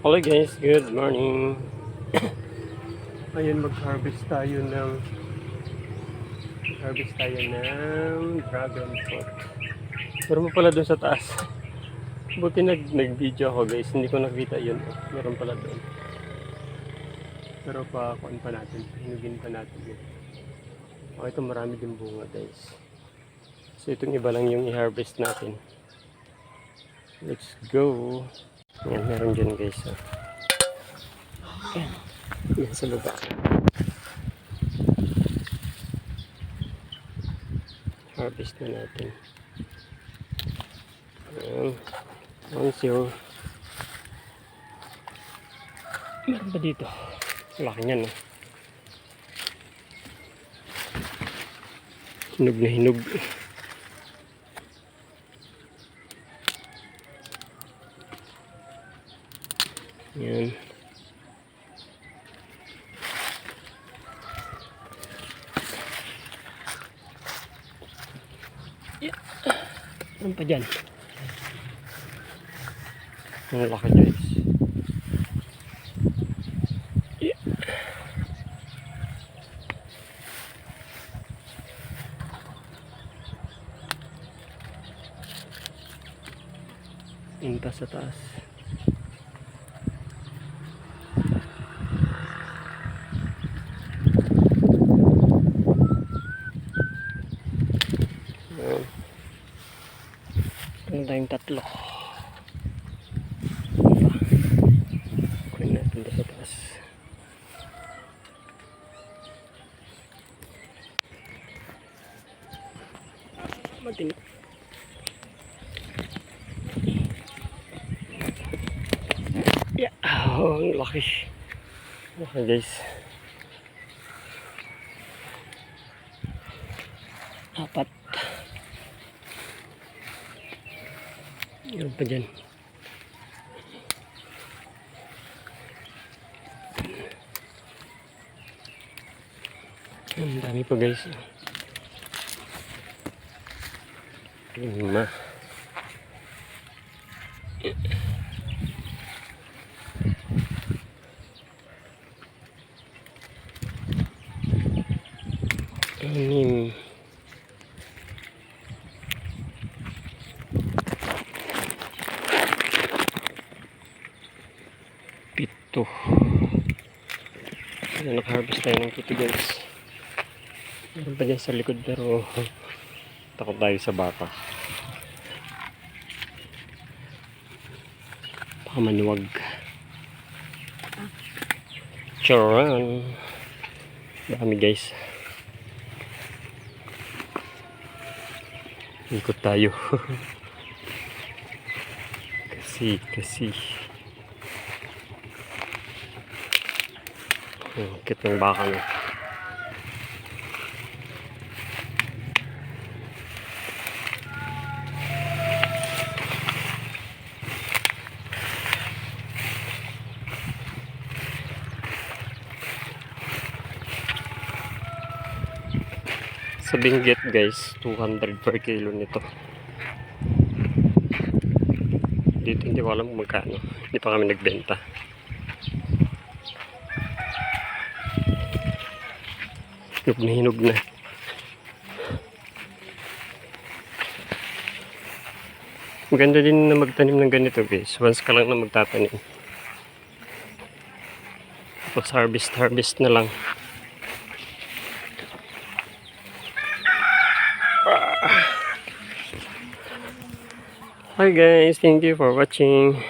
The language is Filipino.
Hello guys, good morning. Ayun, mag-harvest tayo ng dragon fruit. Meron mo pala doon sa taas. Buti nag-video ako guys, hindi ko nakita yun. Meron pala doon. Pero kuan pa natin, hinugin pa natin yun. Ito marami din bunga guys. So itong iba lang yung i-harvest natin. Let's go. Yan, meron dyan guys. Yan sa baba. Harvest na natin. Once yung meron ba dito? Laki niyan, no? Hinog na hinog. Yan. Ano pa dyan? Ang laki guys. Inta sa taas. Ano tayong tatlo. Kunin natin sa taas. Matinik. Yeah. Oh, ang laki. Okay guys. Apat. Yan pa dyan. Ang dami pa guys. 5. Anim. 7. Ayan, nag-harvest tayo ng 7 guys. Meron pa dyan sa likod pero takot tayo sa baka. Baka manuwag. Charan. Dami guys. Ikot tayo. kasi kit ng baka nyo. Sa Benguet guys, 200 per kilo nito. Dito hindi ko alam kung magkano. Hindi pa kami nagbenta. Hinog na. Maganda din na magtanim ng ganito guys. Once ka lang na magtatanim. Tapos harvest na lang. Hi guys, thank you for watching.